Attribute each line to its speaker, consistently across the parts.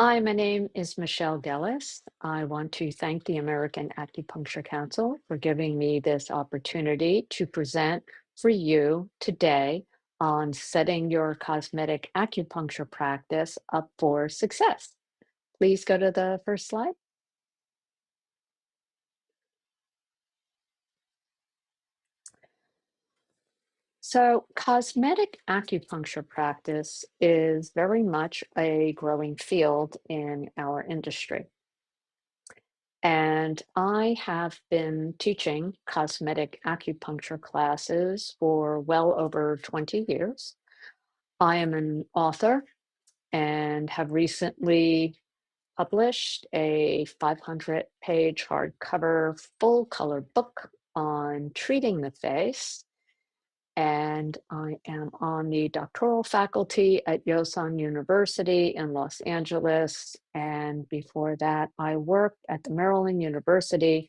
Speaker 1: Hi, my name is Michelle Gellis. I want to thank the American Acupuncture Council for giving me this opportunity to present for you today on setting your cosmetic acupuncture practice up for success. Please go to the first slide. So, cosmetic acupuncture practice is very much a growing field in our industry. And I have been teaching cosmetic acupuncture classes for well over 20 years. I am an author and have recently published a 500-page hardcover full color book on treating the face, and I am on the doctoral faculty at Yosan University in Los Angeles. And before that, I worked at the Maryland University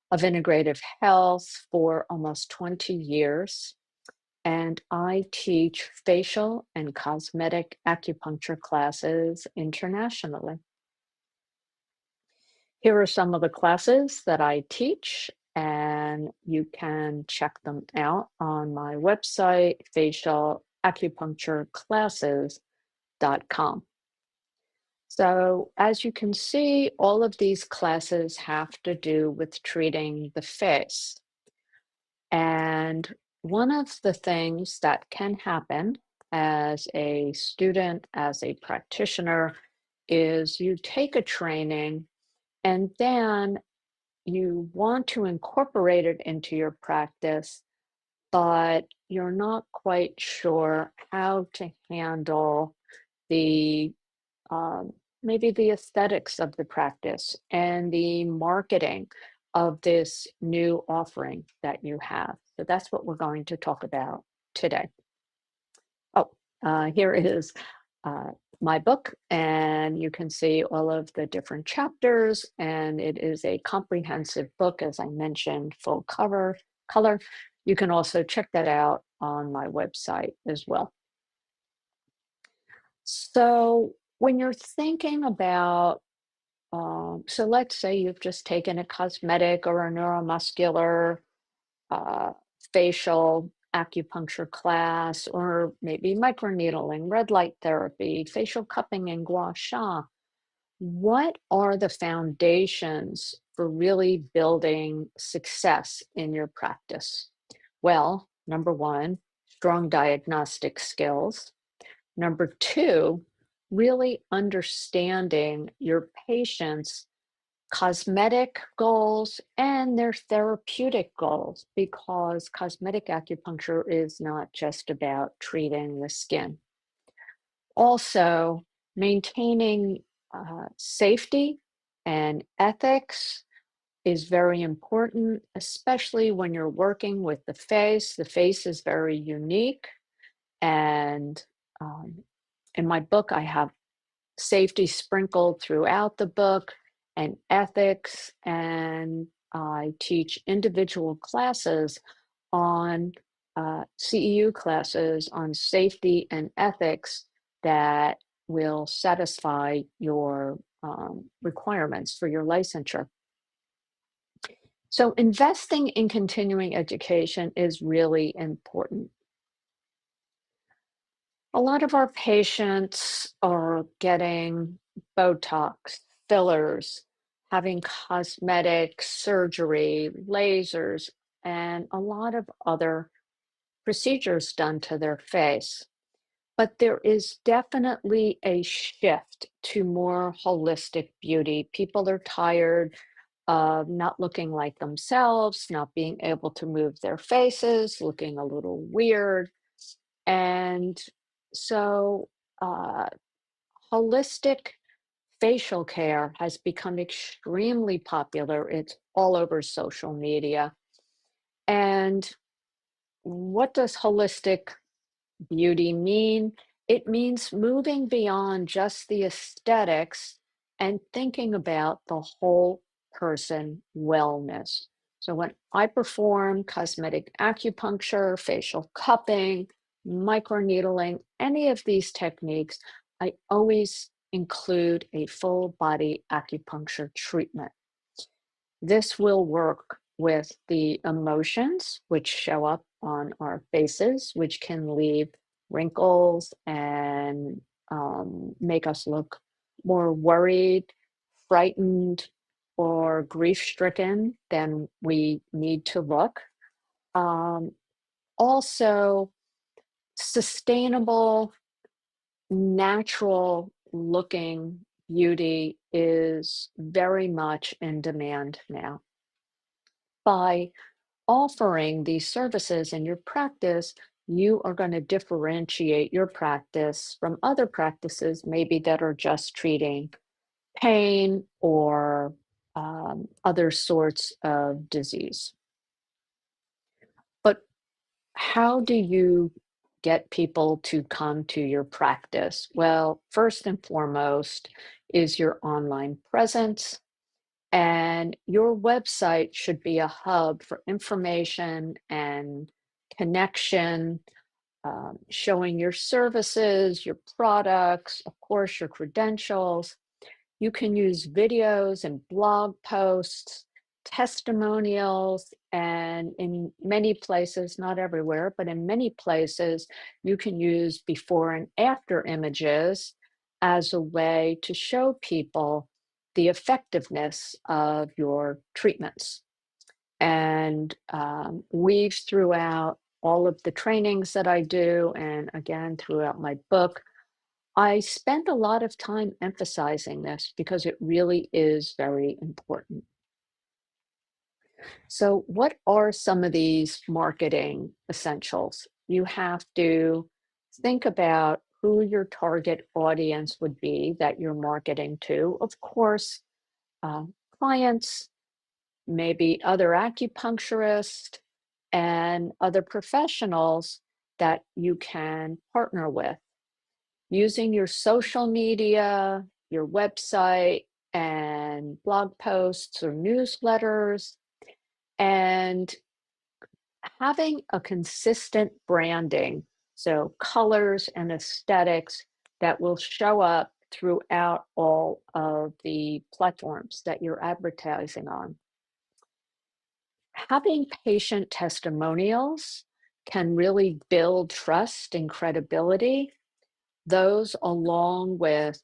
Speaker 1: of Integrative Health for almost 20 years. And I teach facial and cosmetic acupuncture classes internationally. Here are some of the classes that I teach, and you can check them out on my website, facialacupunctureclasses.com. So, as you can see, all of these classes have to do with treating the face. And one of the things that can happen as a student, as a practitioner, is you take a training and then you want to incorporate it into your practice, but you're not quite sure how to handle the um, maybe the aesthetics of the practice and the marketing of this new offering that you have. So that's what we're going to talk about today. Oh, here is uh, my book, and you can see all of the different chapters, and it is a comprehensive book, as I mentioned, full color. You can also check that out on my website as well. So when you're thinking about, so let's say you've just taken a cosmetic or a neuromuscular uh, facial acupuncture class, or maybe microneedling, red light therapy, facial cupping, and gua sha. What are the foundations for really building success in your practice? Well, number one, strong diagnostic skills. Number two, really understanding your patient's cosmetic goals and their therapeutic goals, because cosmetic acupuncture is not just about treating the skin. Also, maintaining safety and ethics is very important, especially when you're working with the face. The face is very unique, and um, in my book, I have safety sprinkled throughout the book and ethics, and I teach individual classes on CEU classes on safety and ethics that will satisfy your requirements for your licensure. So investing in continuing education is really important. A lot of our patients are getting Botox, fillers, having cosmetic surgery, lasers, and a lot of other procedures done to their face. But there is definitely a shift to more holistic beauty. People are tired of not looking like themselves, not being able to move their faces, looking a little weird. And so, uh, holistic facial care has become extremely popular. It's all over social media. And what does holistic beauty mean? It means moving beyond just the aesthetics and thinking about the whole person wellness. So when I perform cosmetic acupuncture, facial cupping, microneedling, any of these techniques, I always include a full body acupuncture treatment. This will work with the emotions which show up on our faces, which can leave wrinkles and make us look more worried, frightened, or grief stricken than we need to look. Um, Also, sustainable, natural looking beauty is very much in demand now. By offering these services in your practice, you are going to differentiate your practice from other practices, maybe that are just treating pain or other sorts of disease. But how do you get people to come to your practice? Well, first and foremost is your online presence. And your website should be a hub for information and connection, showing your services, your products, of course, your credentials. You can use videos and blog posts, testimonials, and in many places, not everywhere, but in many places, you can use before and after images as a way to show people the effectiveness of your treatments. And weave throughout all of the trainings that I do, and again, throughout my book, I spend a lot of time emphasizing this because it really is very important. So, what are some of these marketing essentials? You have to think about who your target audience would be that you're marketing to. Of course, uh, clients, maybe other acupuncturists, and other professionals that you can partner with. Using your social media, your website, and blog posts or newsletters, and having a consistent branding, so colors and aesthetics that will show up throughout all of the platforms that you're advertising on. Having patient testimonials can really build trust and credibility. Those, along with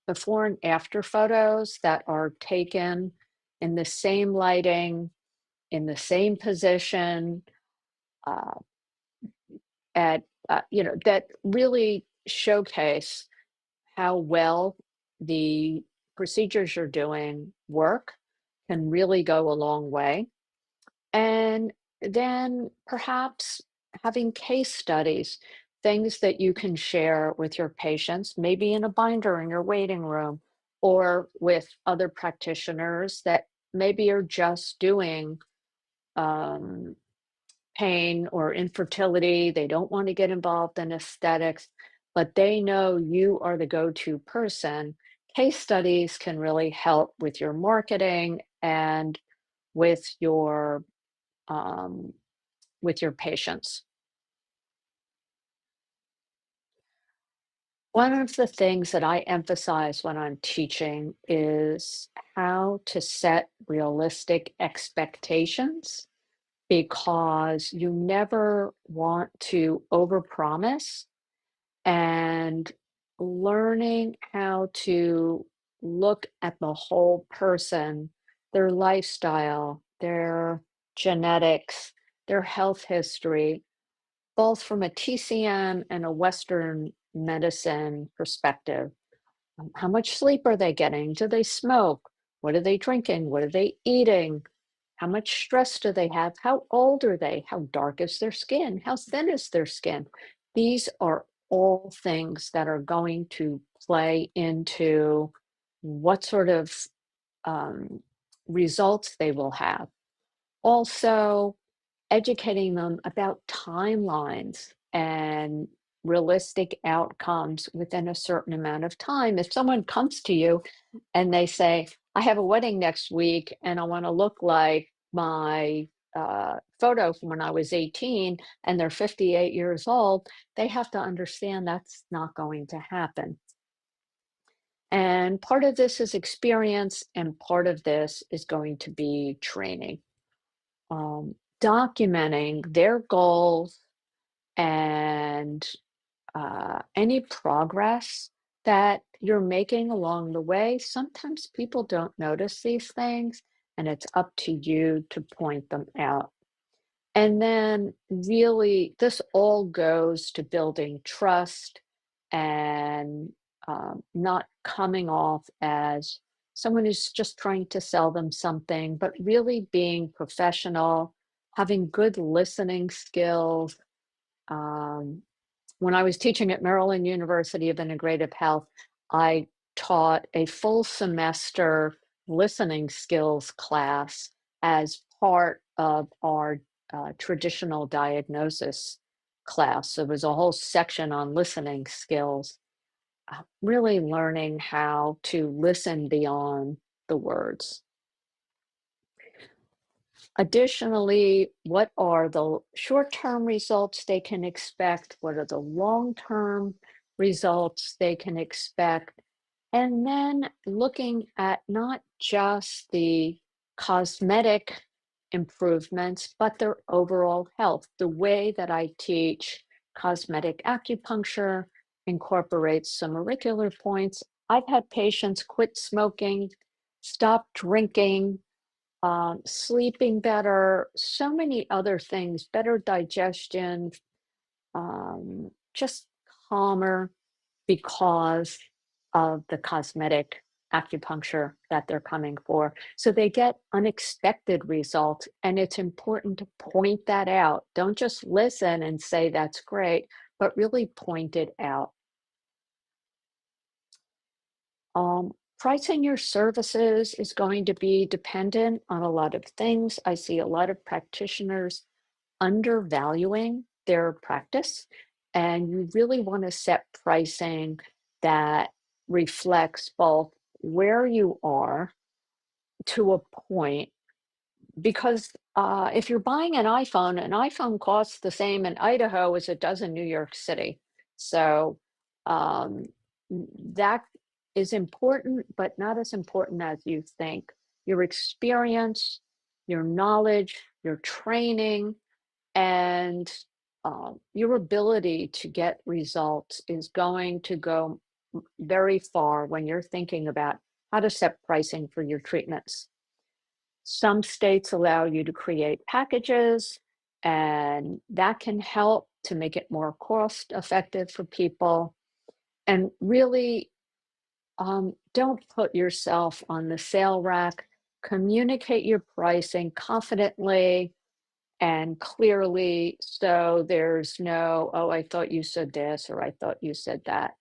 Speaker 1: before and after photos that are taken in the same lighting, in the same position, uh, at that really showcase how well the procedures you're doing work, can really go a long way. And then perhaps having case studies, things that you can share with your patients, maybe in a binder in your waiting room, or with other practitioners that maybe are just doing um, pain or infertility. They don't want to get involved in aesthetics, but they know you are the go to person. Case studies can really help with your marketing and with your um, with your patients. One of the things that I emphasize when I'm teaching is how to set realistic expectations because you never want to overpromise, and learning how to look at the whole person, their lifestyle, their genetics, their health history, both from a TCM and a Western medicine perspective. How much sleep are they getting? Do they smoke? What are they drinking? What are they eating? How much stress do they have? How old are they? How dark is their skin? How thin is their skin? These are all things that are going to play into what sort of um, results they will have. Also, educating them about timelines and realistic outcomes within a certain amount of time. If someone comes to you and they say, I have a wedding next week and I want to look like my photo from when I was 18 and they're 58 years old, they have to understand that's not going to happen. And part of this is experience, and part of this is going to be training. Documenting their goals and any progress that you're making along the way. Sometimes people don't notice these things, and it's up to you to point them out. And then, really, this all goes to building trust and not coming off as someone who's just trying to sell them something, but really being professional, having good listening skills. Um, when I was teaching at Maryland University of Integrative Health, I taught a full semester listening skills class as part of our traditional diagnosis class. So there was a whole section on listening skills, really learning how to listen beyond the words. Additionally, what are the short-term results they can expect? What are the long-term results they can expect? And then looking at not just the cosmetic improvements, but their overall health. The way that I teach cosmetic acupuncture incorporates some auricular points. I've had patients quit smoking, stop drinking, sleeping better, so many other things, better digestion, just calmer because of the cosmetic acupuncture that they're coming for. So they get unexpected results, and it's important to point that out. Don't just listen and say that's great, but really point it out. Pricing your services is going to be dependent on a lot of things. I see a lot of practitioners undervaluing their practice, and you really want to set pricing that reflects both where you are to a point, because if you're buying an iPhone costs the same in Idaho as it does in New York City. So um, that is important, but not as important as you think. Your experience, your knowledge, your training, and your ability to get results is going to go very far when you're thinking about how to set pricing for your treatments. Some states allow you to create packages, and that can help to make it more cost effective for people. And really, don't put yourself on the sale rack. Communicate your pricing confidently and clearly, so there's no, oh, I thought you said this, or I thought you said that.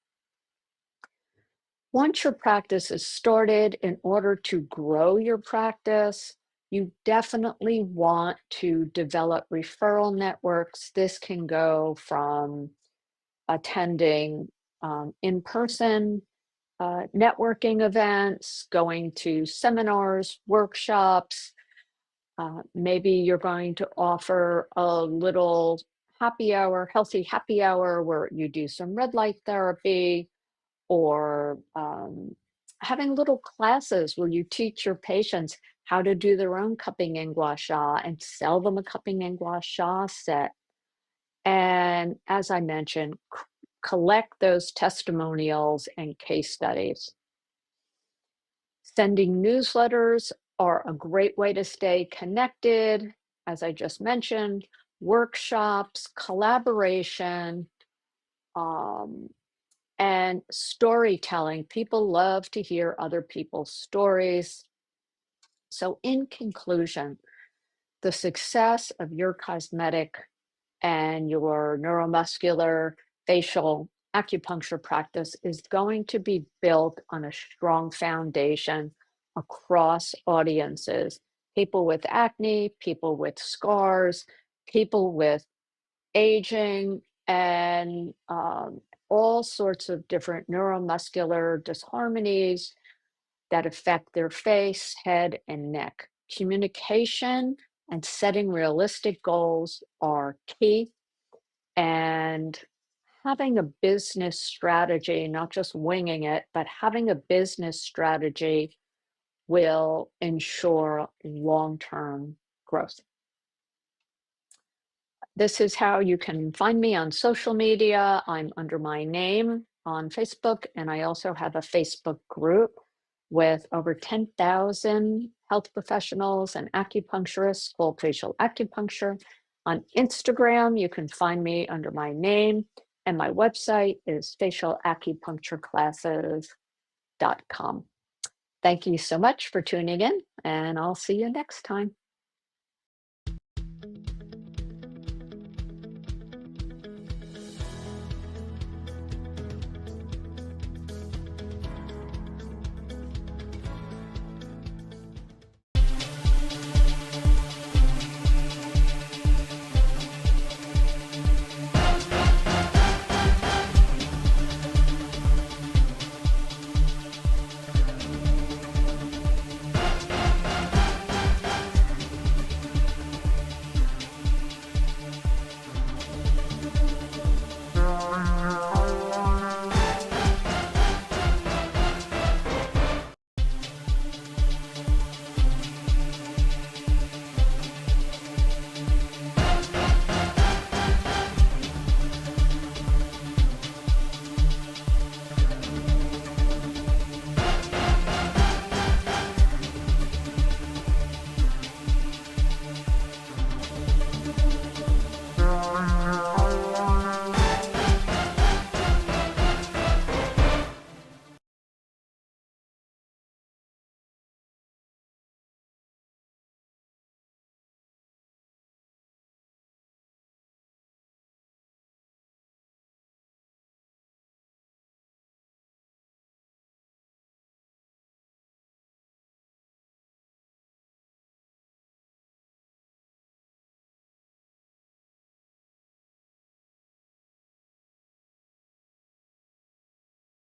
Speaker 1: Once your practice is started, in order to grow your practice, you definitely want to develop referral networks. This can go from attending in-person networking events, going to seminars, workshops. Maybe you're going to offer a little happy hour, healthy happy hour, where you do some red light therapy, or having little classes where you teach your patients how to do their own cupping and gua sha and sell them a cupping and gua sha set. And as I mentioned, collect those testimonials and case studies. Sending newsletters are a great way to stay connected, as I just mentioned, workshops, collaboration, um, and storytelling. People love to hear other people's stories. So, in conclusion, the success of your cosmetic and your neuromuscular facial acupuncture practice is going to be built on a strong foundation across audiences: people with acne, people with scars, people with aging, and all sorts of different neuromuscular disharmonies that affect their face, head, and neck. Communication and setting realistic goals are key, and having a business strategy, not just winging it, but having a business strategy will ensure long-term growth. This is how you can find me on social media. I'm under my name on Facebook, and I also have a Facebook group with over 10,000 health professionals and acupuncturists called Facial Acupuncture. On Instagram, you can find me under my name, and my website is facialacupunctureclasses.com. Thank you so much for tuning in, and I'll see you next time.